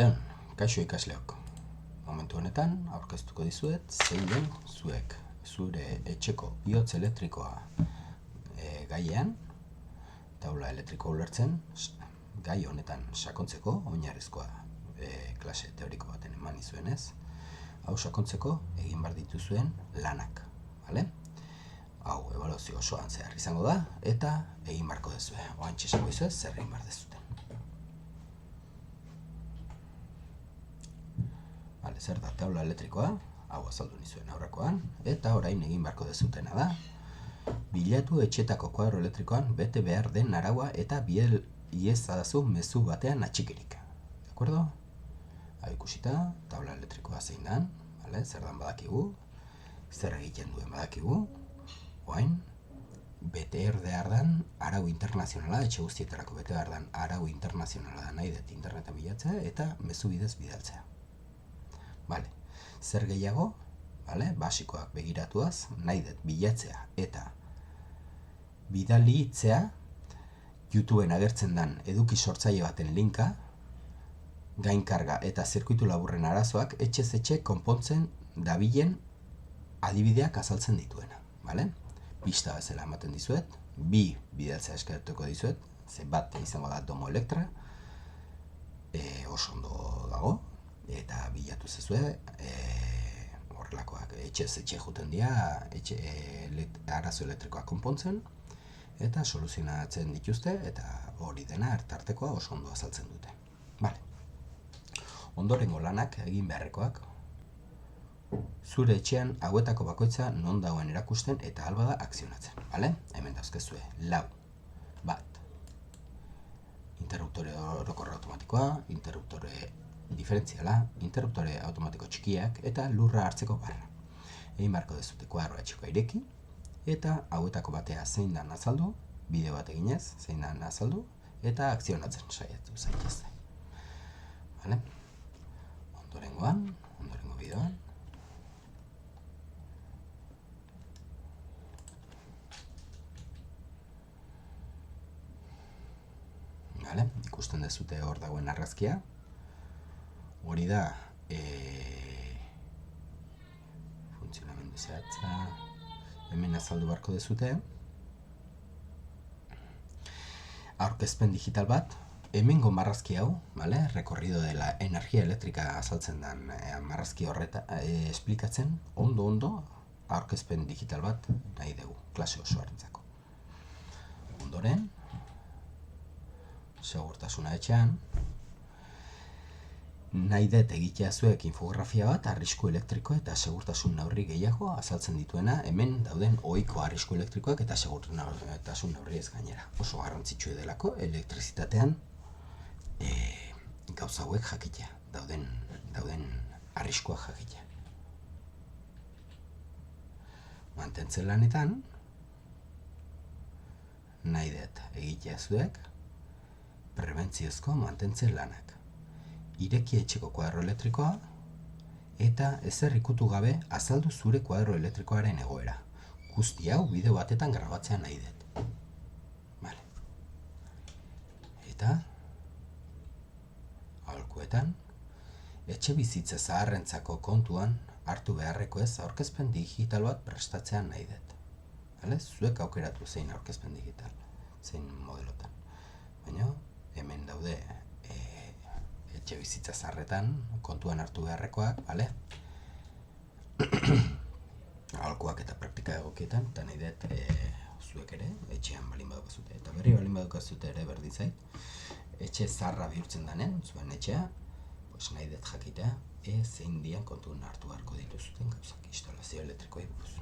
Arratsaldeon, kaixo ikasleok. Momentu honetan aurkeztuko dizuet zein den zure etxeko bihotz elektrikoa gaian, taula elektriko ulertzen, gai honetan sakontzeko oinarrizkoa klase teoriko baten eman izuenez, hau sakontzeko egin behar dituzuen lanak, bale? Hau ebaluazio osoan zehar izango da eta egin beharko duzue. Oantxe esango dizuet zer egin behar duzuten. Zer da taula elektrikoa, hau azaldu nizuen aurrekoan, eta orain egin beharko dezutena da, bilatu etxetako kuadro elektrikoan bete behar den araua eta iezadazu mezu batean atxikirik. De acuerdo? Hau ikusita, taula elektrikoa zein dan, zer dan badakigu, zer egiten duen badakigu, oain, bete behar dan arau internazionala, etxe guztietarako bete behar dan arau internazionala da nahi dut internetan bilatzea eta mezu bidez bidaltzea. Vale. Zer gehiago, basikoak begiratuaz, nahi dut bilatzea eta bidalitzea YouTubeen agertzen dan eduki sortzaile baten linka, gainkarga eta zirkuitu laburren arazoak etxez etxe konpontzen dabilen adibideak azaltzen dituena. Pista bezala ematen dizuet, bi bidaltzea eskertuko dizuet, ze bat izango da Domo Elektra, oso ondo dago, eta bilatu zezue, horrelakoak etxez etxe juten dira, arazo elektrikoak konpontzen, eta soluzionatzen dituzte, eta hori dena ertartekoa oso ondo azaltzen dute. Ondorengo lanak egin beharrekoak, zure etxean hauetako bakoitza non dagoen erakusten eta albada akzionatzen. Hemen dauzkezue, 4. 1. Interruptore orokorra automatikoa, interruptore diferentziala, interruptore automatiko txikiak eta lurra hartzeko barra. Egin beharko dezute kuadroa etxekoa ireki, eta hauetako batea zein dan azaldu, bideo bat eginez, zein dan azaldu, eta akzionatzen saiatu zaitezte. Ondorengo bideoan. Ikusten dezute hor dagoen argazkia. Hori da funtzionamendu zehatza, hemen azaldu beharko dezute. Aurkezpen digital bat, hemengo marrazki hau, recorrido de la energia elektrika azaltzen den marrazki horreta esplikatzen, ondo aurkezpen digital bat nahi dugu, klase osoarentzako. Ondoren, segurtasuna etxean, nahi dut egitea zuek infografia bat arrisku elektriko eta segurtasun neurri gehiago azaltzen dituena hemen dauden ohiko arrisku elektrikoak eta segurtasun neurriez gainera. Oso garrantzitsu delako elektrizitatean gauza hauek jakitea, dauden arriskuak jakitea. Mantentze lanetan, nahi dut egitea zuek prebentziozko mantentze lanak. Ireki etxeko kuadro elektrikoa eta ezer ikutu gabe azaldu zure kuadro elektrikoaren egoera. Guzti hau bideo batetan grabatzea nahi dut. Eta aholkuetan, etxe bizitza zaharrentzako kontuan hartu beharreko ez aurkezpen digital bat prestatzea nahi dut. Zuek aukeratu zein aurkezpen digital, zein modelotan. Baina hemen daude etxe bizitza zaharretan kontuan hartu beharrekoak, aholkuak eta praktika egokietan, eta nahi dut zuek ere, etxean balin badukazute, eta berri balin badukazute ere berdin zait, etxe zaharra bihurtzen danen, zuen etxea, nahi dut jakitea, zein dian kontuan hartu beharko dituzuten gauzak instalazio elektrikoei buruz.